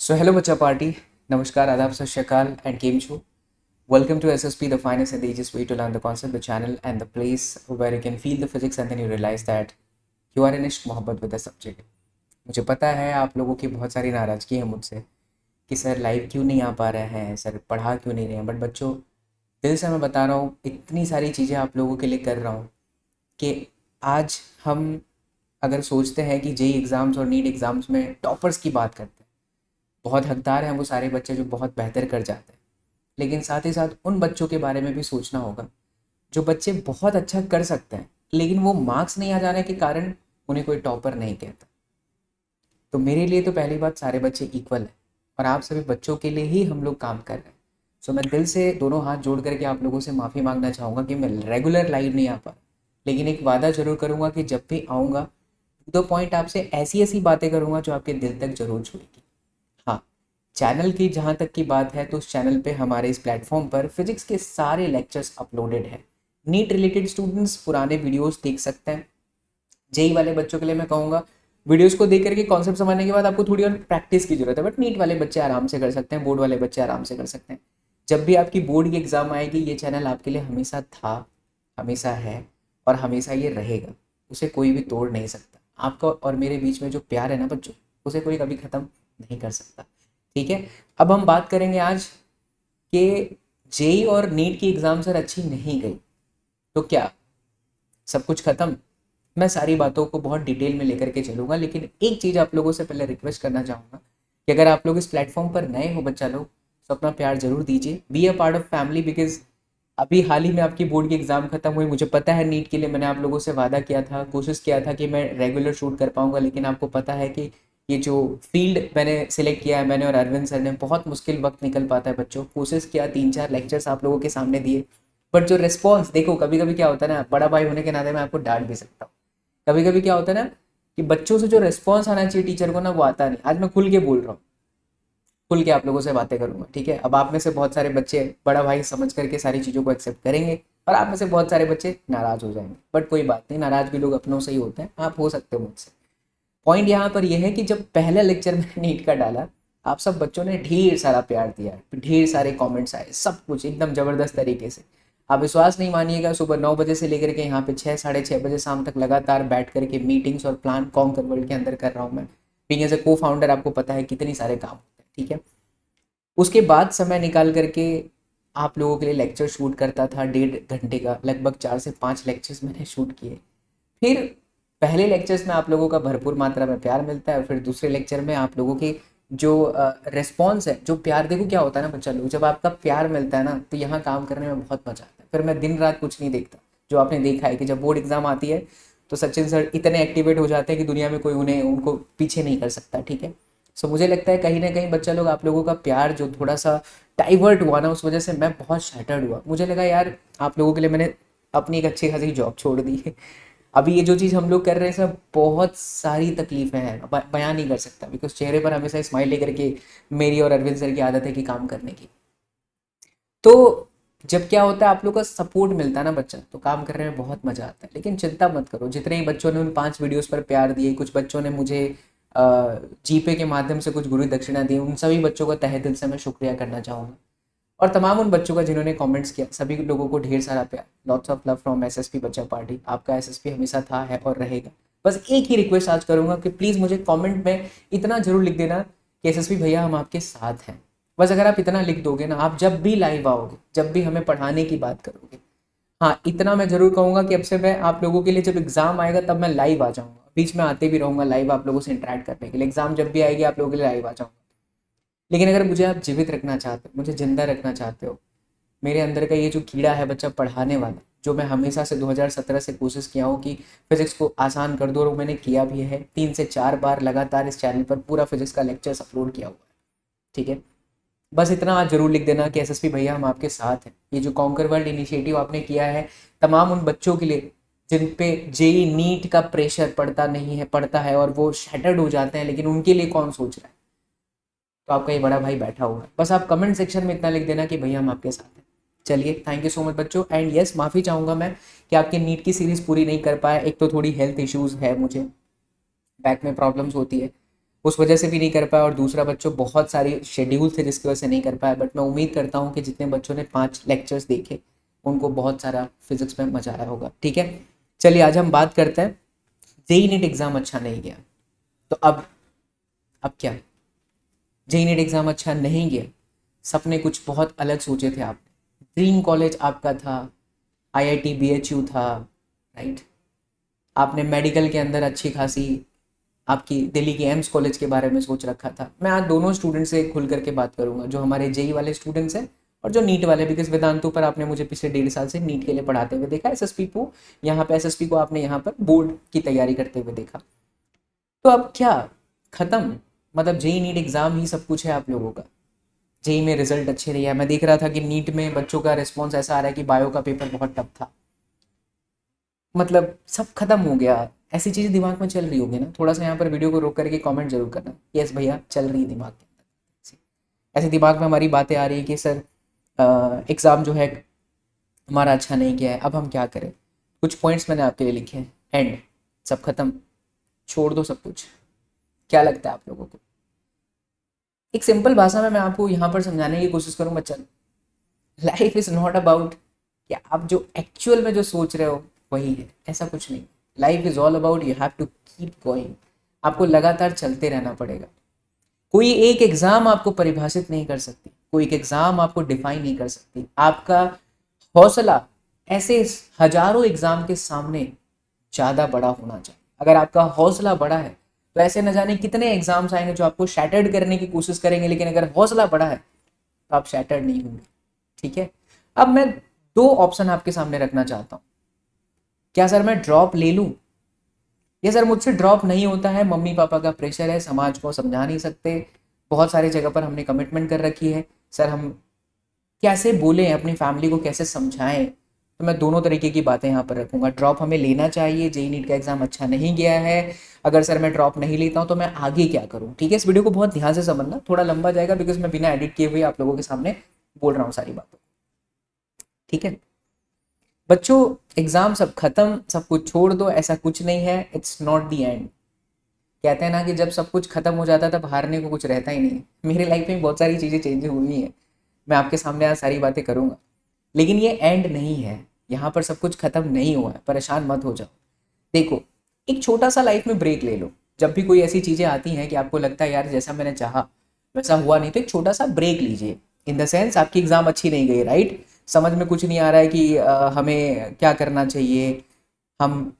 So hello बच्चा party, नमस्कार, आदाब, सत श्री अकाल एंड केम छू। Welcome to SSP, the finest and the easiest way to learn the concept, the channel and the place where you can feel the physics and then you realize that you are in इश्क मोहब्बत with the subject। मुझे पता है आप लोगों की बहुत सारी नाराज़गी है मुझसे कि सर लाइव क्यों नहीं आ पा रहे हैं, सर पढ़ा क्यों नहीं रहे हैं। बट बच्चों, दिल से मैं बता रहा हूँ, इतनी सारी चीज़ें आप लोगों के लिए कर रहा हूँ कि आज हम अगर सोचते हैं कि जेई एग्ज़ाम्स और नीट एग्ज़ाम्स में टॉपर्स की बात करते हैं, बहुत हकदार हैं वो सारे बच्चे जो बहुत बेहतर कर जाते हैं। लेकिन साथ ही साथ उन बच्चों के बारे में भी सोचना होगा जो बच्चे बहुत अच्छा कर सकते हैं लेकिन वो मार्क्स नहीं आ जाने के कारण उन्हें कोई टॉपर नहीं कहता। तो मेरे लिए तो पहली बात, सारे बच्चे इक्वल हैं और आप सभी बच्चों के लिए ही हम लोग काम कर रहे हैं। सो मैं दिल से दोनों हाथ जोड़ करके आप लोगों से माफ़ी मांगना चाहूँगा कि मैं रेगुलर लाइव नहीं आ पा, लेकिन एक वादा ज़रूर करूँगा कि जब भी आऊँगा टू द पॉइंट आपसे ऐसी ऐसी बातें करूँगा जो आपके दिल तक ज़रूर छुएगी। हाँ, चैनल की जहाँ तक की बात है तो उस चैनल पे हमारे इस प्लेटफॉर्म पर फिजिक्स के सारे लेक्चर्स अपलोडेड हैं। नीट रिलेटेड स्टूडेंट्स पुराने वीडियोस देख सकते हैं। जेई वाले बच्चों के लिए मैं कहूँगा वीडियोस को देख करके कॉन्सेप्ट समझने के बाद आपको थोड़ी और प्रैक्टिस की जरूरत है। बट नीट वाले बच्चे आराम से कर सकते हैं, बोर्ड वाले बच्चे आराम से कर सकते हैं। जब भी आपकी बोर्ड की एग्ज़ाम आएगी ये चैनल आपके लिए हमेशा था, हमेशा है और हमेशा ये रहेगा। उसे कोई भी तोड़ नहीं सकता। आपका और मेरे बीच में जो प्यार है ना बच्चों, उसे कोई कभी ख़त्म नहीं कर सकता। ठीक है, अब हम बात करेंगे आज कि जेई और नीट की एग्ज़ाम सर अच्छी नहीं गई तो क्या सब कुछ ख़त्म? मैं सारी बातों को बहुत डिटेल में लेकर के चलूँगा, लेकिन एक चीज़ आप लोगों से पहले रिक्वेस्ट करना चाहूँगा कि अगर आप लोग इस प्लेटफॉर्म पर नए हो बच्चा लोग, तो अपना प्यार ज़रूर दीजिए। Be a part of family, because अभी हाल ही में आपकी बोर्ड की एग्ज़ाम खत्म हुई। मुझे पता है नीट के लिए मैंने आप लोगों से वादा किया था, कोशिश किया था कि मैं रेगुलर शूट कर पाऊँगा, लेकिन आपको पता है कि ये जो फील्ड मैंने सिलेक्ट किया है, मैंने और अरविंद सर ने, बहुत मुश्किल वक्त निकल पाता है बच्चों। कोशिश किया, 3-4 लेक्चर्स आप लोगों के सामने दिए, बट जो रिस्पॉन्स देखो, कभी कभी क्या होता है ना, बड़ा भाई होने के नाते मैं आपको डांट भी सकता हूँ। कभी कभी क्या होता है ना कि बच्चों से जो रिस्पॉन्स आना चाहिए टीचर को ना, वो आता नहीं। आज मैं खुल के बोल रहा हूँ, खुल के आप लोगों से बातें करूंगा। ठीक है, अब आप में से बहुत सारे बच्चे बड़ा भाई समझ करके सारी चीज़ों को एक्सेप्ट करेंगे और आप में से बहुत सारे बच्चे नाराज हो जाएंगे। बट कोई बात नहीं, नाराज भी लोग अपनों से ही होते हैं, आप हो सकते हो मुझसे। पॉइंट यहाँ पर यह है कि जब पहला लेक्चर मैंने नीट का डाला, आप सब बच्चों ने ढेर सारा प्यार दिया, ढेर सारे कमेंट्स आए, सब कुछ एकदम ज़बरदस्त तरीके से। आप विश्वास नहीं मानिएगा, सुबह 9 बजे से लेकर के यहाँ पे 6-6:30 बजे शाम तक लगातार बैठ करके मीटिंग्स और प्लान कॉन्कर वर्ल्ड के अंदर कर रहा हूँ मैं। बीइंग एज ए को फाउंडर आपको पता है कितनी सारे काम होते हैं। ठीक है, उसके बाद समय निकाल करके आप लोगों के लिए लेक्चर शूट करता था, 1.5 घंटे का, लगभग 4 से 5 लेक्चर्स मैंने शूट किए। फिर पहले लेक्चर्स में आप लोगों का भरपूर मात्रा में प्यार मिलता है और फिर दूसरे लेक्चर में आप लोगों की जो रिस्पॉन्स है, जो प्यार, देखो क्या होता है ना बच्चा लोग, जब आपका प्यार मिलता है ना तो यहाँ काम करने में बहुत मजा आता है। फिर मैं दिन रात कुछ नहीं देखता। जो आपने देखा है कि जब बोर्ड एग्जाम आती है तो सचिन सर इतने एक्टिवेट हो जाते हैं कि दुनिया में कोई उन्हें उनको पीछे नहीं कर सकता। ठीक है, सो मुझे लगता है कहीं ना कहीं बच्चा लोग, आप लोगों का प्यार जो थोड़ा सा डाइवर्ट हुआ ना, उस वजह से मैं बहुत शैटर्ड हुआ। मुझे लगा यार आप लोगों के लिए मैंने अपनी एक अच्छी खासी जॉब छोड़ दी है। अभी ये जो चीज़ हम लोग कर रहे हैं इसमें बहुत सारी तकलीफें हैं, बयान नहीं कर सकता, बिकॉज चेहरे पर हमेशा स्माइल लेकर के मेरी और अरविंद सर की आदत है कि काम करने की। तो जब क्या होता है, आप लोग का सपोर्ट मिलता है ना बच्चा, तो काम करने में बहुत मजा आता है। लेकिन चिंता मत करो, जितने ही बच्चों ने उन 5 वीडियोस पर प्यार दिए, कुछ बच्चों ने मुझे जीपे के माध्यम से कुछ गुरु दक्षिणा दी, उन सभी बच्चों का तहे दिल से मैं शुक्रिया करना चाहूँगा। और तमाम उन बच्चों का जिन्होंने कमेंट्स किया, सभी लोगों को ढेर सारा प्यार, lots of love from SSP बच्चा पार्टी। आपका एसएसपी हमेशा था, है और रहेगा। बस एक ही रिक्वेस्ट आज करूंगा कि प्लीज़ मुझे कमेंट में इतना जरूर लिख देना कि एसएसपी भैया हम आपके साथ हैं। बस अगर आप इतना लिख दोगे ना, आप जब भी लाइव आओगे, जब भी हमें पढ़ाने की बात करोगे, हाँ इतना मैं जरूर कहूँगा कि अब से मैं आप लोगों के लिए जब एग्जाम आएगा तब मैं लाइव आ जाऊँगा। बीच में आते भी रहूँगा लाइव आप लोगों से इंटरेक्ट करने के लिए। एग्जाम जब भी आएगी आप लोगों के लिए लाइव आ जाऊँगा। लेकिन अगर मुझे आप जीवित रखना चाहते हो, मुझे जिंदा रखना चाहते हो, मेरे अंदर का ये जो कीड़ा है बच्चा पढ़ाने वाला, जो मैं हमेशा से 2017 से कोशिश किया हूँ कि फिजिक्स को आसान कर दूँ, और मैंने किया भी है। 3 से 4 बार लगातार इस चैनल पर पूरा फिजिक्स का लेक्चर्स अपलोड किया हुआ है। ठीक है, बस इतना आज जरूर लिख देना कि एसएसपी भैया हम आपके साथ हैं। ये जो कॉन्कर वर्ल्ड इनिशिएटिव आपने किया है तमाम उन बच्चों के लिए जिन पे जेई नीट का प्रेशर पड़ता नहीं है, पड़ता है और वो शैटर्ड हो जाते हैं, लेकिन उनके लिए कौन सोच रहा है? तो आपका ये बड़ा भाई बैठा हुआ है। बस आप कमेंट सेक्शन में इतना लिख देना कि भैया हम आपके साथ हैं। चलिए, थैंक यू सो मच बच्चों। एंड यस, माफ़ी चाहूँगा मैं कि आपके नीट की सीरीज़ पूरी नहीं कर पाया। एक तो थोड़ी हेल्थ इश्यूज़ है, मुझे बैक में प्रॉब्लम्स होती है, उस वजह से भी नहीं कर पाया, और दूसरा बच्चों बहुत सारी शेड्यूल थे जिसकी वजह से नहीं कर पाया। बट मैं उम्मीद करता हूँ कि जितने बच्चों ने 5 लेक्चर्स देखे उनको बहुत सारा फिजिक्स में मजा आया होगा। ठीक है, चलिए आज हम बात करते हैं। जेई नीट एग्ज़ाम अच्छा नहीं गया, तो अब क्या? जेई नीट एग्ज़ाम अच्छा नहीं गया, सपने कुछ बहुत अलग सोचे थे आपने, ड्रीम कॉलेज आपका था आईआईटी बीएचयू था, राइट? आपने मेडिकल के अंदर अच्छी खासी आपकी दिल्ली की एम्स कॉलेज के बारे में सोच रखा था। मैं आज दोनों स्टूडेंट से खुल करके बात करूंगा, जो हमारे जेई वाले स्टूडेंट्स हैं और जो नीट वाले, बिकॉज वेदांतु पर आपने मुझे पिछले 1.5 साल से नीट के लिए पढ़ाते हुए देखा, एसएसपी को यहाँ पे, एसएसपी को आपने यहाँ पर बोर्ड की तैयारी करते हुए देखा। तो अब क्या खत्म, मतलब जेई नीट एग्जाम ही सब कुछ है आप लोगों का? जेई में रिजल्ट अच्छे रही है, मैं देख रहा था कि नीट में बच्चों का रिस्पॉन्स ऐसा आ रहा है कि बायो का पेपर बहुत टफ था, मतलब सब खत्म हो गया। ऐसी चीज़ें दिमाग में चल रही होगी ना? थोड़ा सा यहाँ पर वीडियो को रोक करके कमेंट जरूर करना, यस भैया चल रही है दिमाग के अंदर। ऐसे दिमाग में हमारी बातें आ रही है कि सर एग्ज़ाम जो है हमारा अच्छा नहीं गया है, अब हम क्या करें? कुछ पॉइंट्स मैंने आपके लिए लिखे हैं, एंड सब खत्म, छोड़ दो सब कुछ। क्या लगता है आप लोगों को? एक सिंपल भाषा में मैं आपको यहाँ पर समझाने की कोशिश करूँ Bachchan, life is not about कि आप जो एक्चुअल में जो सोच रहे हो वही है, ऐसा कुछ नहीं। Life is all about you have to keep going, आपको लगातार चलते रहना पड़ेगा। कोई एक एग्जाम आपको परिभाषित नहीं कर सकती, कोई एक एग्जाम आपको डिफाइन नहीं कर सकती। आपका हौसला ऐसे हजारों एग्जाम के सामने ज़्यादा बड़ा होना चाहिए। अगर आपका हौसला बड़ा है तो ऐसे न जाने कितने एग्जाम्स आएंगे जो आपको शैटर्ड करने की कोशिश करेंगे, लेकिन अगर हौसला बड़ा है तो आप शैटर्ड नहीं होंगे। ठीक है, अब मैं 2 ऑप्शन आपके सामने रखना चाहता हूँ। क्या सर मैं ड्रॉप ले लूँ? ये सर मुझसे ड्रॉप नहीं होता है, मम्मी पापा का प्रेशर है, समाज को समझा नहीं सकते, बहुत सारी जगह पर हमने कमिटमेंट कर रखी है। सर हम कैसे बोलें, अपनी फैमिली को कैसे समझाएं? तो मैं दोनों तरीके की बातें यहाँ पर रखूंगा। ड्रॉप हमें लेना चाहिए, जेई नीट का एग्जाम अच्छा नहीं गया है, अगर सर मैं ड्रॉप नहीं लेता हूँ तो मैं आगे क्या करूँ? ठीक है, इस वीडियो को बहुत ध्यान से समझना, थोड़ा लंबा जाएगा बिकॉज मैं बिना एडिट किए हुए आप लोगों के सामने बोल रहा हूँ सारी बातों। ठीक है बच्चों, एग्जाम सब खत्म, सब कुछ छोड़ दो, ऐसा कुछ नहीं है, इट्स नॉट द एंड। कहते हैं ना कि जब सब कुछ खत्म हो जाता है तब हारने को कुछ रहता ही नहीं है। मेरी लाइफ में बहुत सारी चीज़ें चेंज हुई हैं, मैं आपके सामने आज सारी बातें करूंगा, लेकिन ये एंड नहीं है। यहाँ पर सब कुछ खत्म नहीं हुआ है, परेशान मत हो जाओ। देखो, एक छोटा सा लाइफ में ब्रेक ले लो। जब भी कोई ऐसी चीज़ें आती हैं कि आपको लगता है यार जैसा मैंने चाहा वैसा हुआ नहीं, तो एक छोटा सा ब्रेक लीजिए। इन द सेंस आपकी एग्ज़ाम अच्छी नहीं गई, राइट? समझ में कुछ नहीं आ रहा है कि हमें क्या करना चाहिए, हम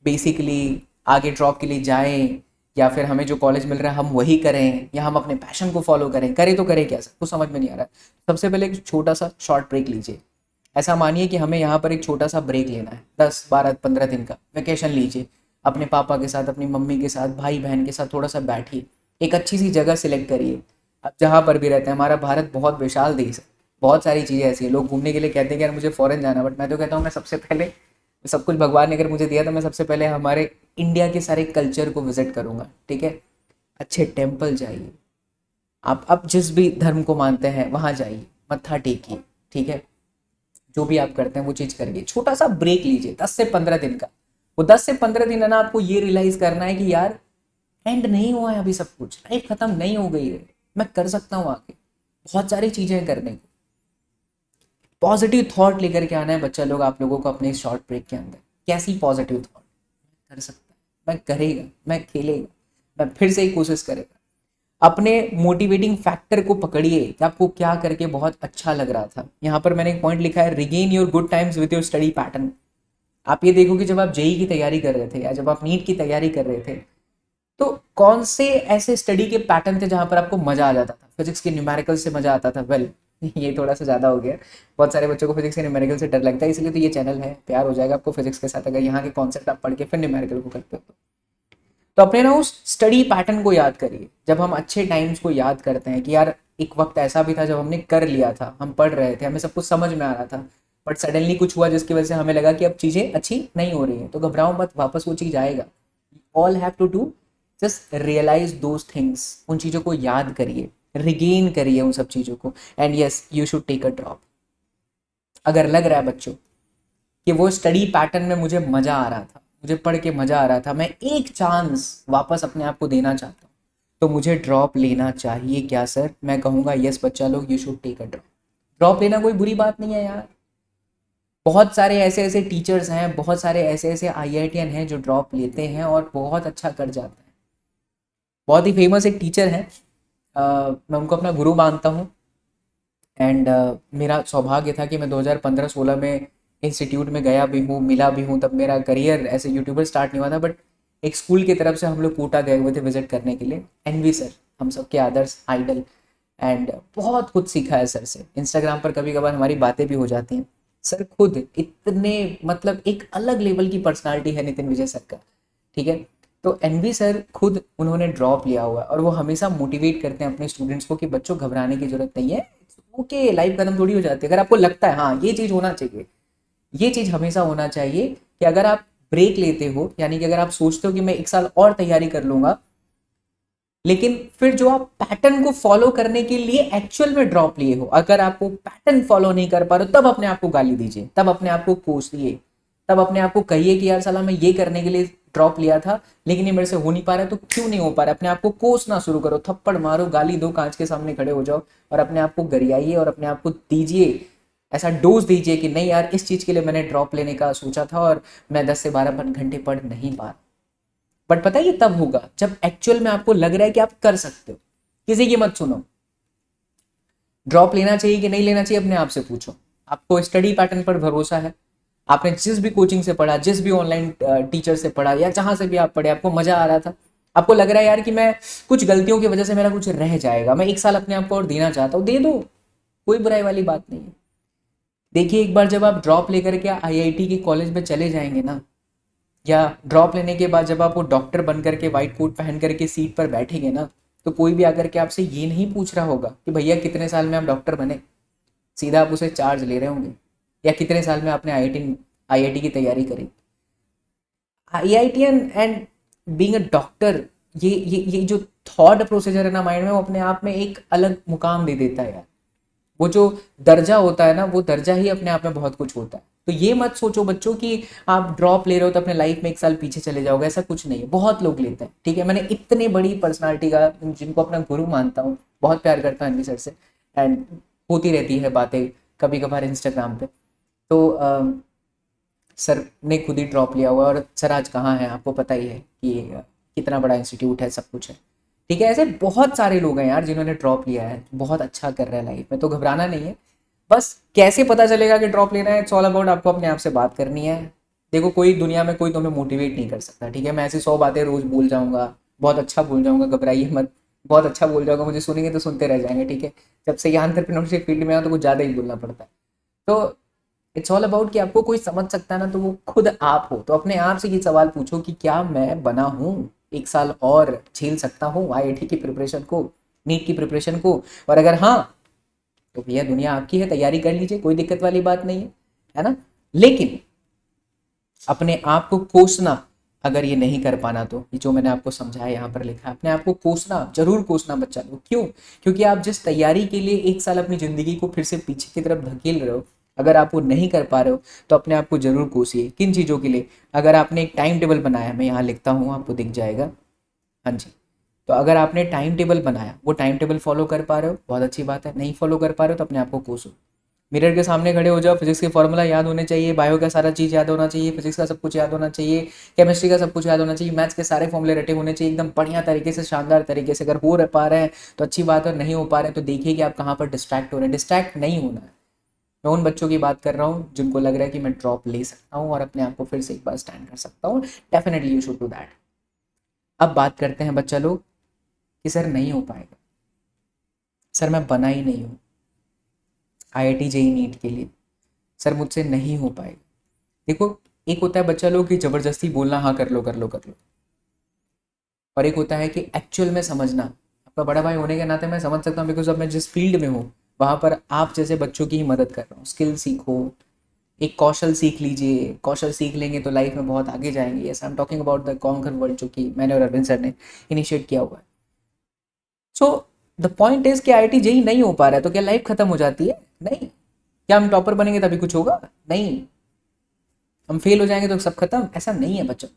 बेसिकली आगे ड्रॉप के लिए जाएं या फिर हमें जो कॉलेज मिल रहा है हम वही करें, या हम अपने पैशन को फॉलो करें, करें तो करें क्या? कुछ समझ में नहीं आ रहा है। सबसे पहले एक छोटा सा शॉर्ट ब्रेक लीजिए। ऐसा मानिए कि हमें यहाँ पर एक छोटा सा ब्रेक लेना है, 10 12 15 दिन का वेकेशन लीजिए। अपने पापा के साथ, अपनी मम्मी के साथ, भाई बहन के साथ थोड़ा सा बैठिए, एक अच्छी सी जगह सिलेक्ट करिए। अब जहाँ पर भी रहते हैं, हमारा भारत बहुत विशाल देश है, बहुत सारी चीज़ें ऐसी है। लोग घूमने के लिए कहते हैं कि यार मुझे फॉरेन जाना, बट मैं तो कहता हूँ मैं सबसे पहले, सब कुछ भगवान ने अगर मुझे दिया तो मैं सबसे पहले हमारे इंडिया के सारे कल्चर को विजिट करूंगा। ठीक है, अच्छे टेम्पल जाइए, आप जिस भी धर्म को मानते हैं वहाँ जाइए, मत्था टेकिए। ठीक है, जो भी आप करते हैं वो चीज़ करिए, छोटा सा ब्रेक लीजिए 10 से 15 दिन का। वो 10 से 15 दिन है ना, आपको ये रियलाइज करना है कि यार एंड नहीं हुआ है अभी, सब कुछ लाइफ खत्म नहीं हो गई है, मैं कर सकता हूँ आगे, बहुत सारी चीज़ें करने को। पॉजिटिव थॉट लेकर के आना है बच्चा लोग आप लोगों को अपने इस शॉर्ट ब्रेक के अंदर। कैसी पॉजिटिव थॉट? कर सकता है, मैं करेगा, मैं खेलेगा, मैं फिर से ही कोशिश करेगा। अपने मोटिवेटिंग फैक्टर को पकड़िए कि आपको क्या करके बहुत अच्छा लग रहा था। यहाँ पर मैंने एक पॉइंट लिखा है, regain your good times with your study pattern. आप ये देखो कि जब आप जेई की तैयारी कर रहे थे या जब आप नीट की तैयारी कर रहे थे, तो कौन से ऐसे स्टडी के पैटर्न थे जहां पर आपको मजा आ जाता था? फिजिक्स के न्यूमेरिकल से मजा आता था? वेल ये थोड़ा सा ज़्यादा हो गया, बहुत सारे बच्चों को फिजिक्स के न्यूमेरिकल से डर लगता है, इसलिए तो ये चैनल है, प्यार हो जाएगा आपको फिजिक्स के साथ अगर यहाँ के कॉन्सेप्ट आप पढ़ के फिर न्यूमेरिकल को करते हो तो अपने ना उस स्टडी पैटर्न को याद करिए। जब हम अच्छे टाइम्स को याद करते हैं कि यार एक वक्त ऐसा भी था जब हमने कर लिया था, हम पढ़ रहे थे, हमें सब कुछ समझ में आ रहा था, बट सडनली कुछ हुआ जिसकी वजह से हमें लगा कि अब चीज़ें अच्छी नहीं हो रही हैं, तो घबराओ मत, वापस वो चीज़ आएगा। All have to do just realise those things, उन चीज़ों को याद करिए, रिगेन करिए उन सब चीज़ों को, and yes you should take a drop. अगर लग रहा है बच्चों कि वो स्टडी पैटर्न में मुझे मज़ा आ रहा था, मुझे पढ़ के मज़ा आ रहा था, मैं एक चांस वापस अपने आप को देना चाहता हूँ, तो मुझे ड्रॉप लेना चाहिए क्या सर? मैं कहूँगा यस बच्चा लोग, you should take a drop. Drop लेना कोई बुरी बात नहीं है यार। बहुत सारे ऐसे ऐसे टीचर्स हैं, बहुत सारे ऐसे ऐसे आईआईटीएन हैं जो ड्रॉप लेते हैं और बहुत अच्छा कर जाते हैं। बहुत ही फेमस एक टीचर हैं, मैं उनको अपना गुरु मानता हूँ। एंड मेरा सौभाग्य था कि मैं 2015-16 में इंस्टीट्यूट में गया भी हूँ, मिला भी हूँ। तब मेरा करियर ऐसे यूट्यूबर स्टार्ट नहीं हुआ था, बट एक स्कूल की तरफ से हम लोग कोटा गए हुए थे विजिट करने के लिए। एनवी सर, हम सबके आदर्श आइडल। एंड बहुत कुछ सीखा है सर से। इंस्टाग्राम पर कभी कभार हमारी बातें भी हो जाती हैं। सर खुद इतने, मतलब एक अलग लेवल की पर्सनालिटी है नितिन विजय सर का, ठीक है। तो एनवी सर खुद उन्होंने ड्रॉप लिया हुआ है और वो हमेशा मोटिवेट करते हैं अपने स्टूडेंट्स को कि बच्चों घबराने की जरूरत नहीं है, ओके लाइफ खत्म थोड़ी हो जाती है। अगर आपको लगता है हाँ ये चीज़ होना चाहिए, ये चीज़ हमेशा होना चाहिए कि अगर आप ब्रेक लेते हो, यानी कि अगर आप सोचते हो कि मैं 1 साल और तैयारी कर लूंगा, लेकिन फिर जो आप पैटर्न को फॉलो करने के लिए एक्चुअल में ड्रॉप लिए हो, अगर आप वो पैटर्न फॉलो नहीं कर पा रहे हो, तब अपने आप को गाली दीजिए, तब अपने आप को कोसिए, तब अपने आप को कहिए कि यार साला मैं ये करने के लिए ड्रॉप लिया था लेकिन ये मेरे से हो नहीं पा रहा है, तो क्यों नहीं हो पा रहा है? अपने आप को कोसना शुरू करो, थप्पड़ मारो, गाली दो, कांच के सामने खड़े हो जाओ और अपने आप को गरियाइए और अपने आप को दीजिए ऐसा डोज दीजिए कि नहीं यार इस चीज के लिए मैंने ड्रॉप लेने का सोचा था और मैं 10 से 12 घंटे पढ़ नहीं पा रहा। बट पता है ये तब होगा जब एक्चुअल में आपको लग रहा है कि आप कर सकते हो। किसी की मत सुनो। ड्रॉप लेना चाहिए कि नहीं लेना चाहिए अपने आप से पूछो। आपको स्टडी पैटर्न पर भरोसा है, आपने जिस भी कोचिंग से पढ़ा, जिस भी ऑनलाइन टीचर से पढ़ा या जहां से भी आप पढ़े, आपको मजा आ रहा था, आपको लग रहा है यार कि मैं कुछ गलतियों की वजह से मेरा कुछ रह जाएगा, मैं 1 साल अपने आप को और देना चाहता हूँ, दे दो, कोई बुराई वाली बात नहीं है। देखिए एक बार जब आप ड्रॉप लेकर के आईआईटी के कॉलेज में चले जाएंगे ना, या ड्रॉप लेने के बाद जब आप वो डॉक्टर बन करके व्हाइट कोट पहन करके सीट पर बैठेंगे ना, तो कोई भी आकर के आपसे ये नहीं पूछ रहा होगा कि भैया कितने साल में आप डॉक्टर बने, सीधा आप उसे चार्ज ले रहे होंगे, या कितने साल में आपने आईआईटी की तैयारी करी। IITian and being a doctor, ये जो थॉट प्रोसीजर है ना माइंड में, वो अपने आप में एक अलग मुकाम दे देता है यार। वो जो दर्जा होता है ना, वो दर्जा ही अपने आप में बहुत कुछ होता है। तो ये मत सोचो बच्चों कि आप ड्रॉप ले रहे हो तो अपने लाइफ में 1 साल पीछे चले जाओगे, ऐसा कुछ नहीं है। बहुत लोग लेते हैं, ठीक है। मैंने इतने बड़ी पर्सनालिटी का, जिनको अपना गुरु मानता हूँ, बहुत प्यार करता हूँ एनवी सर से, एंड होती रहती है बातें कभी कभार इंस्टाग्राम पे। तो सर ने खुद ही ड्रॉप लिया हुआ और सर आज कहाँ है आपको पता ही है कि कितना बड़ा इंस्टीट्यूट है, सब कुछ है, ठीक है। ऐसे बहुत सारे लोग हैं यार जिन्होंने ड्रॉप लिया है, बहुत अच्छा कर रहा है लाइफ में, तो घबराना नहीं है। बस कैसे पता चलेगा कि ड्रॉप लेना है? इट्स ऑल अबाउट आपको अपने आप से बात करनी है। देखो कोई दुनिया में कोई तुम्हें मोटिवेट नहीं कर सकता, ठीक है। मैं ऐसी 100 बातें रोज बोल जाऊंगा, बहुत अच्छा बोल जाऊंगा, घबराइए मत, बहुत अच्छा बोल जाऊंगा, मुझे सुनेंगे तो सुनते रह जाएंगे, ठीक है। जब से यहाँ एंटरप्रेन्योरशिप फील्ड में आओ तो कुछ ज़्यादा ही बोलना पड़ता है। तो इट्स ऑल अबाउट कि आपको कोई समझ सकता है ना, तो वो खुद आप हो। तो अपने आप से ये सवाल पूछो कि क्या मैं बना हूँ 1 साल और झेल सकता हूँ आईआईटी की प्रिपरेशन को, नीट की प्रिपरेशन को? और अगर हाँ, तो भैया दुनिया आपकी है, तैयारी कर लीजिए, कोई दिक्कत वाली बात नहीं है ना। लेकिन अपने आप को कोसना, अगर ये नहीं कर पाना, तो ये जो मैंने आपको समझाया यहाँ पर लिखा है, अपने आप को कोसना, जरूर कोसना बच्चा लोग। क्यों? क्योंकि आप जिस तैयारी के लिए 1 साल अपनी जिंदगी को फिर से पीछे की तरफ धकेल रहे हो, अगर आप वो नहीं कर पा रहे हो तो अपने आप को जरूर कोसिए। किन चीज़ों के लिए? अगर आपने एक टाइम टेबल बनाया, मैं यहाँ लिखता हूँ, आपको दिख जाएगा, हाँ जी। तो अगर आपने टाइम टेबल बनाया, वो टाइम टेबल फॉलो कर पा रहे हो, बहुत अच्छी बात है। नहीं फॉलो कर पा रहे हो तो अपने आप को कोसो। मिरर के सामने खड़े हो जाओ, फिजिक्स के फॉर्मूला याद होने चाहिए, बायो का सारा चीज़ याद होना चाहिए, फिजिक्स का सब कुछ याद होना चाहिए, केमिस्ट्री का सब कुछ याद होना चाहिए, मैथ्स के सारे फॉर्मूले रटे होने चाहिए एकदम बढ़िया तरीके से, शानदार तरीके से। अगर हो पा रहे हैं तो अच्छी बात है, और नहीं हो पा रहे हैं तो देखिए कि आप कहाँ पर डिस्ट्रैक्ट हो रहे हैं। डिस्ट्रैक्ट नहीं होना है। मैं उन बच्चों की बात कर रहा हूँ जिनको लग रहा है कि मैं ड्रॉप ले सकता हूँ और अपने आप को फिर से एक बार स्टैंड कर सकता हूँ। Definitely you should do that. अब बात करते हैं बच्चा लोग कि सर नहीं हो पाएगा, सर मैं बना ही नहीं हूँ आईआईटी जेई नीट के लिए, सर मुझसे नहीं हो पाएगा। देखो, एक होता है बच्चा लोग कि जबरदस्ती बोलना हाँ कर लो कर लो कर लो, और एक होता है कि एक्चुअल में समझना। आपका बड़ा भाई होने के नाते मैं समझ सकता हूँ, बिकॉज अब मैं जिस फील्ड में हूँ वहाँ पर आप जैसे बच्चों की ही मदद कर रहा हूँ। स्किल सीखो, एक कौशल सीख लीजिए, कौशल सीख लेंगे तो लाइफ में बहुत आगे जाएंगे। Yes, I am talking about the conquer world, जो कि मैंने और अरविंद सर ने इनिशिएट किया हुआ है। सो द पॉइंट इज कि आईआईटी जेई नहीं हो पा रहा है तो क्या लाइफ खत्म हो जाती है? नहीं। क्या हम टॉपर बनेंगे तभी कुछ होगा? नहीं। हम फेल हो जाएंगे तो सब खत्म? ऐसा नहीं है बच्चों।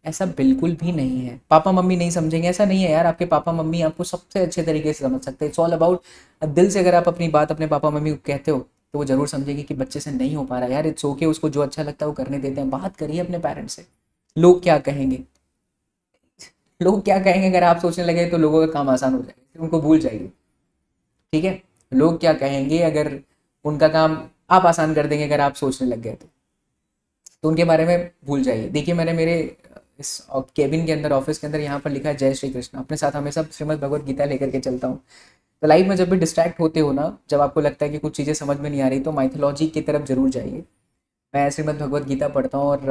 ऐसा बिल्कुल भी नहीं है। पापा मम्मी नहीं समझेंगे ऐसा नहीं है यार, आपके पापा मम्मी आपको सबसे अच्छे तरीके से समझ सकते हैं। इट्स ऑल अबाउट दिल से अगर आप अपनी बात अपने पापा मम्मी को कहते हो तो वो जरूर समझेगी कि बच्चे से नहीं हो पा रहा यार, इट्स ओके, उसको जो अच्छा लगता है वो करने देते हैं। बात करिए अपने पेरेंट्स से, लोग क्या कहेंगे, लोग क्या कहेंगे अगर आप सोचने लगे तो लोगों का काम आसान हो जाएगा, फिर उनको भूल जाइए। ठीक है, लोग क्या कहेंगे अगर उनका काम आप आसान कर देंगे अगर आप सोचने लग गए तो उनके बारे में भूल जाइए। देखिए मैंने मेरे इस केबिन के अंदर, ऑफिस के अंदर यहाँ पर लिखा है जय श्री कृष्ण, अपने साथ हमेशा श्रीमद् भगवत गीता लेकर के चलता हूँ। तो लाइफ में जब भी डिस्ट्रैक्ट होते हो ना, जब आपको लगता है कि कुछ चीज़ें समझ में नहीं आ रही, तो माइथोलॉजी की तरफ जरूर जाइए। मैं श्रीमद् भगवत गीता पढ़ता हूँ और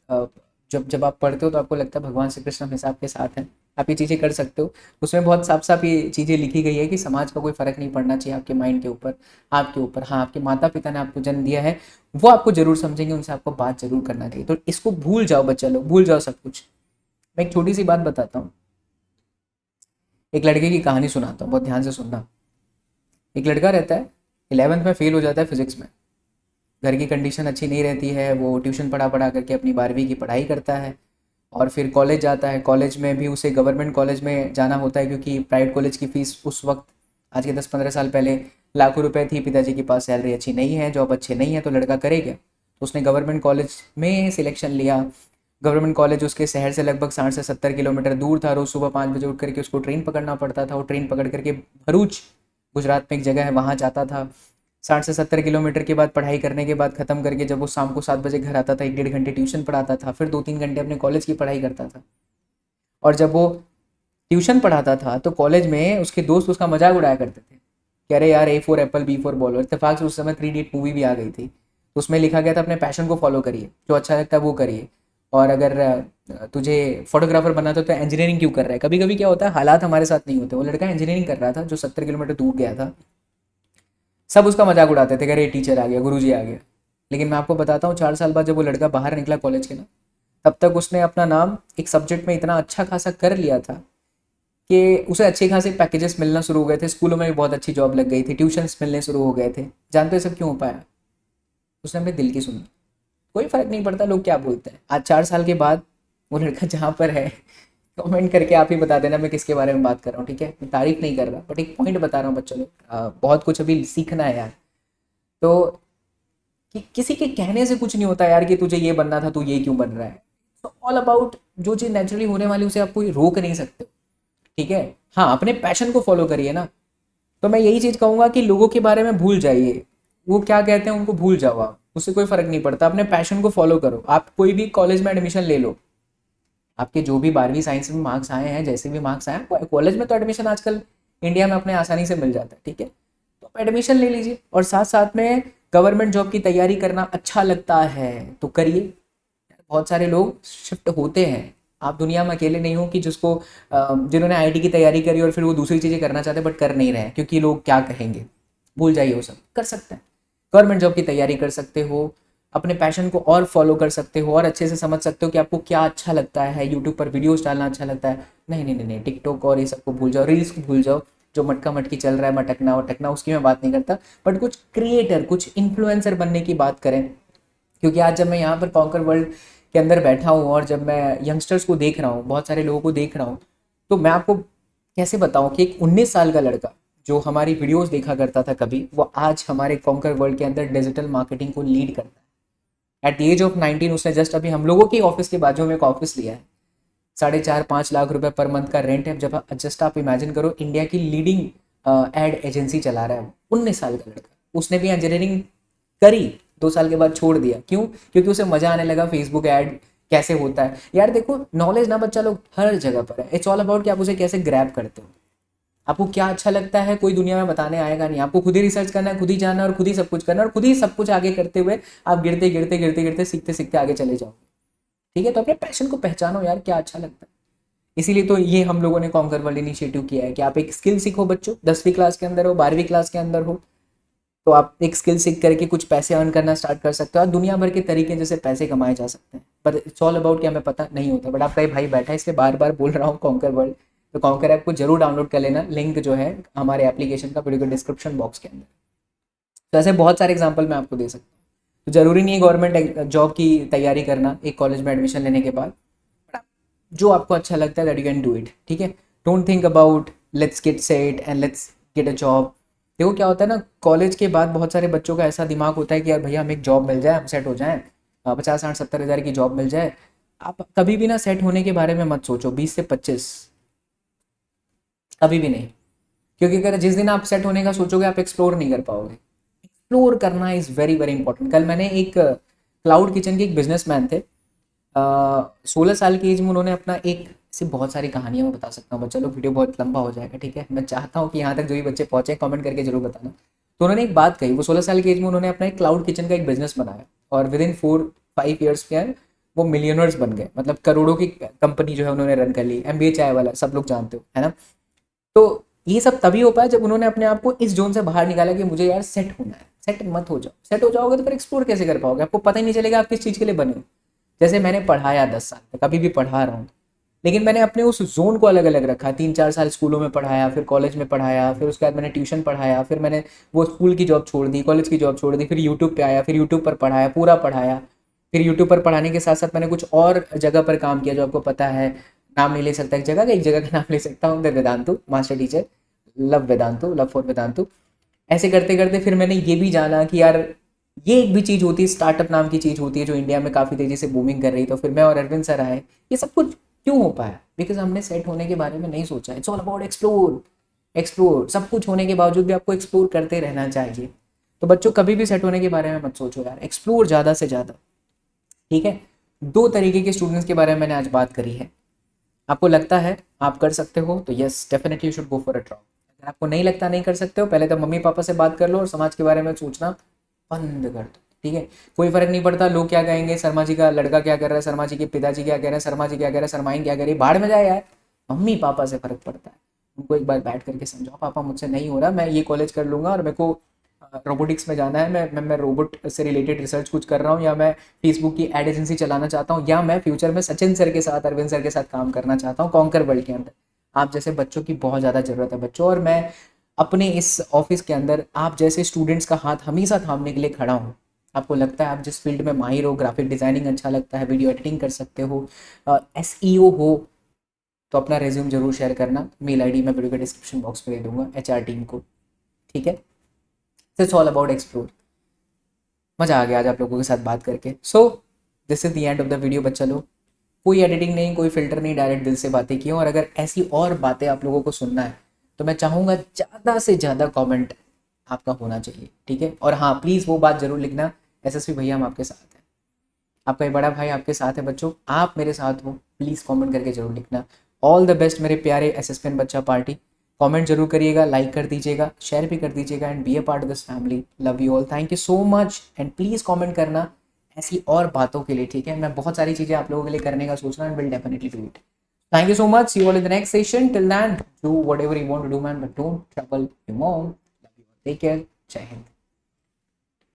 अ, जब जब आप पढ़ते हो तो आपको लगता है भगवान श्री कृष्ण हमेशा आपके साथ हैं, आप ये चीज़ें कर सकते हो। उसमें बहुत साफ साफ ये चीज़ें लिखी गई है कि समाज का कोई फ़र्क नहीं पड़ना चाहिए आपके माइंड के ऊपर, आपके ऊपर। हाँ, आपके माता पिता ने आपको जन्म दिया है, वो आपको जरूर समझेंगे, उनसे आपको बात जरूर करना चाहिए। तो इसको भूल जाओ बच्चा लोग, भूल जाओ सब कुछ। मैं एक छोटी सी बात बताता हूँ, एक लड़के की कहानी सुनाता हूँ, बहुत ध्यान से सुनना। एक लड़का रहता है, 11th में फेल हो जाता है फिजिक्स में। घर की कंडीशन अच्छी नहीं रहती है, वो ट्यूशन पढ़ा पढ़ा करके अपनी 12वीं की पढ़ाई करता है और फिर कॉलेज जाता है। कॉलेज में भी उसे गवर्नमेंट कॉलेज में जाना होता है क्योंकि प्राइवेट कॉलेज की फ़ीस उस वक्त, आज के 10-15 साल पहले, लाखों रुपए थी। पिताजी के पास सैलरी अच्छी नहीं है, जॉब अच्छी नहीं है, तो लड़का करे क्या? तो उसने गवर्नमेंट कॉलेज में सिलेक्शन लिया। गवर्नमेंट कॉलेज उसके शहर से लगभग 60 से 70 किलोमीटर दूर था। रोज़ सुबह 5 बजे उठ करके उसको ट्रेन पकड़ना पड़ता था। वो ट्रेन पकड़ करके भरूच, गुजरात में एक जगह है, वहाँ जाता था। 60 से 70 किलोमीटर के बाद पढ़ाई करने के बाद ख़त्म करके जब वो शाम को 7 बजे घर आता था, 1-1.5 घंटे ट्यूशन पढ़ाता था, फिर 2-3 घंटे अपने कॉलेज की पढ़ाई करता था। और जब वो ट्यूशन पढ़ाता था तो कॉलेज में उसके दोस्त उसका मजाक उड़ाया करते थे कि अरे यार, A for Apple, B for ball. इत्तेफाक से उस समय 3 इडियट मूवी भी आ गई थी, तो उसमें लिखा गया था अपने पैशन को फॉलो करिए, जो अच्छा लगता है वो करिए। और अगर तुझे फोटोग्राफर बनना था तो इंजीनियरिंग क्यों कर रहा है? कभी कभी क्या होता है, हालात हमारे साथ नहीं होते। वो लड़का इंजीनियरिंग कर रहा था जो 70 किलोमीटर दूर गया था। सब उसका मजाक उड़ाते थे कि अरे टीचर आ गया, गुरुजी आ गया। लेकिन मैं आपको बताता हूँ, 4 साल बाद जब वो लड़का बाहर निकला कॉलेज के ना, तब तक उसने अपना नाम एक सब्जेक्ट में इतना अच्छा खासा कर लिया था कि उसे अच्छे खासे पैकेजेस मिलना शुरू हो गए थे। स्कूलों में भी बहुत अच्छी जॉब लग गई थी, ट्यूशन्स मिलने शुरू हो गए थे। जानते हो सब क्यों हो पाया? उसने अपने दिल की सुनी। कोई फर्क नहीं पड़ता लोग क्या बोलते हैं। आज 4 साल के बाद वो लड़का जहाँ पर है, कमेंट करके आप ही बता देना मैं किसके बारे में बात कर रहा हूँ। ठीक है, मैं तारीफ नहीं कर रहा, बट एक पॉइंट बता रहा हूँ बच्चों लोग। बहुत कुछ अभी सीखना है यार। तो किसी के कहने से कुछ नहीं होता यार कि तुझे ये बनना था, तू ये क्यों बन रहा है। तो ऑल अबाउट जो चीज़ नेचुरली होने वाली उसे आप कोई रोक नहीं सकते। ठीक है, हाँ, अपने पैशन को फॉलो करिए ना। तो मैं यही चीज़ कहूँगा कि लोगों के बारे में भूल जाइए, वो क्या कहते हैं उनको भूल जाओ आप, उससे कोई फर्क नहीं पड़ता। अपने पैशन को फॉलो करो। आप कोई भी कॉलेज में एडमिशन ले लो, आपके जो भी 12वीं साइंस में मार्क्स आए हैं, जैसे भी मार्क्स आए हैं, कॉलेज में तो एडमिशन आजकल इंडिया में अपने आसानी से मिल जाता है। ठीक है, तो आप एडमिशन ले लीजिए और साथ साथ में गवर्नमेंट जॉब की तैयारी करना अच्छा लगता है तो करिए। बहुत सारे लोग शिफ्ट होते हैं, आप दुनिया में अकेले नहीं हो कि जिसको जिन्होंने आईटी की तैयारी करी और फिर वो दूसरी चीज़ें करना चाहते हैं बट कर नहीं रहे हैं क्योंकि लोग क्या कहेंगे। भूल जाइए वो सब, कर सकते हैं। गवर्नमेंट जॉब की तैयारी कर सकते हो, अपने पैशन को और फॉलो कर सकते हो और अच्छे से समझ सकते हो कि आपको क्या अच्छा लगता है। यूट्यूब पर वीडियोस डालना अच्छा लगता है, नहीं नहीं नहीं नहीं, टिकटॉक और ये सबको भूल जाओ, रील्स को भूल जाओ। जो मटका मटकी चल रहा है, मटकना वटकना, उसकी मैं बात नहीं करता, बट कुछ क्रिएटर, कुछ इन्फ्लुएंसर बनने की बात करें। क्योंकि आज जब मैं यहाँ पर कॉन्कर वर्ल्ड के अंदर बैठा हूँ और जब मैं यंगस्टर्स को देख रहा हूँ, बहुत सारे लोगों को देख रहा हूँ, तो मैं आपको कैसे बताऊँ कि एक 19 साल का लड़का जो हमारी वीडियोस देखा करता था कभी, वो आज हमारे कॉन्कर वर्ल्ड के अंदर डिजिटल मार्केटिंग को लीड करता है। एट द एज ऑफ 19 उसने जस्ट अभी हम लोगों के ऑफिस के बाजू में एक ऑफिस लिया है। 4.5-5 लाख रुपए पर मंथ का रेंट है। जब जस्ट आप इमेजिन करो, इंडिया की लीडिंग एड एजेंसी चला रहा है वो। 19 साल का लड़का, उसने भी इंजीनियरिंग करी, 2 साल के बाद छोड़ दिया। क्यों? क्योंकि उसे मजा आने लगा फेसबुक ऐड कैसे होता है। यार देखो, नॉलेज ना बच्चा लोग हर जगह पर है। इट्स ऑल अबाउट कि आप उसे कैसे ग्रैब करते हो। आपको क्या अच्छा लगता है कोई दुनिया में बताने आएगा नहीं, आपको खुद ही रिसर्च करना है, खुद ही जानना है और खुद ही सब कुछ करना है। और खुद ही सब कुछ आगे करते हुए आप गिरते गिरते गिरते गिरते सीखते सीखते आगे चले जाओ। ठीक है, तो अपने पैशन को पहचानो यार, क्या अच्छा लगता है। इसीलिए तो ये हम लोगों ने कॉन्कर वर्ल्ड इनिशिएटिव किया है कि आप एक स्किल सीखो बच्चों, 10वीं क्लास के अंदर हो, 12वीं क्लास के अंदर हो, तो आप एक स्किल सीख करके कुछ पैसे अर्न करना स्टार्ट कर सकते हो। और दुनिया भर के तरीके जैसे पैसे कमाए जा सकते हैं, पर इट्स ऑल अबाउट कि हमें पता नहीं होता। बट आपका ये भाई बैठा है, इसलिए बार बार बोल रहा हूँ कॉन्कर वर्ल्ड। तो कॉन्कर ऐप को जरूर डाउनलोड कर लेना, लिंक जो है हमारे एप्लीकेशन का वीडियो के डिस्क्रिप्शन बॉक्स के अंदर। तो ऐसे बहुत सारे एग्जाम्पल मैं आपको दे सकता हूँ। तो जरूरी नहीं है गवर्नमेंट जॉब की तैयारी करना एक कॉलेज में एडमिशन लेने के बाद। जो आपको अच्छा लगता है that you can do it, ठीक है। Don't think about let's get set and let's get a job. देखो क्या होता है ना, कॉलेज के बाद बहुत सारे बच्चों का ऐसा दिमाग होता है कि यार भैया हमें एक जॉब मिल जाए, हम सेट हो जाएं, 50 60 70 हज़ार की जॉब मिल जाए। आप कभी भी ना सेट होने के बारे में मत सोचो, 20 से 25, कभी भी नहीं। क्योंकि अगर जिस दिन आप सेट होने का सोचोगे आप एक्सप्लोर नहीं कर पाओगे। एक्सप्लोर करना इज़ वेरी वेरी इंपॉर्टेंट। कल मैंने एक क्लाउड किचन के एक बिजनेसमैन थे, 16 साल की एज में उन्होंने अपना एक, ऐसी बहुत सारी कहानियां मैं बता सकता हूँ, बच्चा लोग वीडियो बहुत लंबा हो जाएगा, ठीक है। मैं चाहता हूँ कि यहाँ तक जो भी बच्चे पहुँचे कमेंट करके जरूर बताना। तो उन्होंने एक बात कही, वो 16 साल की एज में उन्होंने अपना एक क्लाउड किचन का एक बिजनेस बनाया और विद इन 4 5 ईयर्स के वो मिलियनर्स बन गए, मतलब करोड़ों की कंपनी जो है उन्होंने रन कर ली। MBA चाय वाला सब लोग जानते हो, है ना। तो ये सब तभी हो पाया जब उन्होंने अपने आप को इस जोन से बाहर निकाला कि मुझे यार सेट होना है। सेट मत हो जाओ, सेट हो जाओगे तो फिर एक्सप्लोर कैसे कर पाओगे, आपको पता ही नहीं चलेगा आप किस चीज़ के लिए बने हो। जैसे मैंने पढ़ाया 10 साल तक, अभी भी पढ़ा रहा हूँ, लेकिन मैंने अपने उस जोन को अलग अलग रखा। 3 4 साल स्कूलों में पढ़ाया, फिर कॉलेज में पढ़ाया, फिर उसके बाद मैंने ट्यूशन पढ़ाया, फिर मैंने वो स्कूल की जॉब छोड़ दी, कॉलेज की जॉब छोड़ दी, फिर यूट्यूब पे आया, फिर यूट्यूब पर पढ़ाया, पूरा पढ़ाया। फिर यूट्यूब पर पढ़ाने के साथ साथ मैंने कुछ और जगह पर काम किया जो आपको पता है, नाम नहीं ले सकता एक जगह का, एक जगह का नाम ले सकता हूँ, Vedantu master teacher, love Vedantu, love for Vedantu. ऐसे करते करते फिर मैंने ये भी जाना कि यार ये एक भी चीज़ होती है, स्टार्टअप नाम की चीज़ होती है जो इंडिया में काफ़ी तेज़ी से बूमिंग कर रही। तो फिर मैं और अरविंद सर आए। ये सब कुछ क्यों हो पाया, बिकॉज हमने सेट होने के बारे में नहीं सोचा। It's all about explore. Explore, सब कुछ होने के बावजूद भी आपको एक्सप्लोर करते रहना चाहिए। तो बच्चों कभी भी सेट होने के बारे में मत सोचो यार, एक्सप्लोर ज़्यादा से ज़्यादा, ठीक है। 2 तरीके के स्टूडेंट्स के बारे में मैंने आज बात करी है। आपको लगता है आप कर सकते हो तो yes definitely you should go for a drop. अगर आपको नहीं लगता नहीं कर सकते हो, पहले तो मम्मी पापा से बात कर लो और समाज के बारे में सोचना बंद कर दो, ठीक है। कोई फर्क नहीं पड़ता लोग क्या कहेंगे, शर्मा जी का लड़का क्या कर रहा है, शर्मा जी के पिताजी क्या कह रहे हैं, शर्मा जी क्या कह रहे हैं, शर्माइन क्या कह रही है, बाहर में जाए यार। मम्मी पापा से फर्क पड़ता है। उनको एक बार बैठ करके समझाओ, पापा मुझसे नहीं हो रहा, मैं ये कॉलेज कर लूंगा और मेरे को रोबोटिक्स में जाना है, मैं रोबोट से रिलेटेड रिसर्च कुछ कर रहा हूँ, या मैं फेसबुक की एड एजेंसी चलाना चाहता हूँ, या मैं फ्यूचर में सचिन सर के साथ, अरविंद सर के साथ काम करना चाहता हूँ कॉन्कर वर्ल्ड के अंदर। आप जैसे बच्चों की बहुत ज़्यादा ज़रूरत है बच्चों, और मैं अपने इस ऑफिस के अंदर आप जैसे स्टूडेंट्स का हाथ हमेशा थामने के लिए खड़ा हूँ। आपको लगता है आप जिस फील्ड में माहिर हो, ग्राफिक डिज़ाइनिंग अच्छा लगता है, वीडियो एडिटिंग कर सकते हो, SEO हो, तो अपना रेज्यूम जरूर शेयर करना। मेल आईडी मैं वीडियो के डिस्क्रिप्शन बॉक्स में दे दूंगा, HR टीम को, ठीक है। It's all about explore. मज़ा आ गया आज आप लोगों के साथ बात करके। So this is the end of the video बच्चा लोग। कोई एडिटिंग नहीं, कोई फिल्टर नहीं, डायरेक्ट दिल से बातें की। और अगर ऐसी और बातें आप लोगों को सुनना है तो मैं चाहूँगा ज़्यादा से ज़्यादा कमेंट आपका होना चाहिए, ठीक है। और हाँ प्लीज़ वो बात जरूर लिखना, SSP भैया हम आपके साथ हैं, आपका ये बड़ा भाई आपके साथ है बच्चों, आप मेरे साथ हो, प्लीज़ कमेंट करके जरूर लिखना। ऑल द बेस्ट मेरे प्यारे SSPN बच्चा पार्टी। कमेंट जरूर करिएगा, लाइक कर दीजिएगा, शेयर भी कर दीजिएगा, and be a part of this family. Love you all, thank you so much, and please comment करना ऐसी और बातों के लिए, ठीक है। मैं बहुत सारी चीज़ें आप लोगों के लिए करने का सोच रहा हूँ, and will definitely do it. Thank you so much, see you all in the next session. Till then do whatever you want to do man, but don't trouble your mom. Love you, take care, Jai Hind.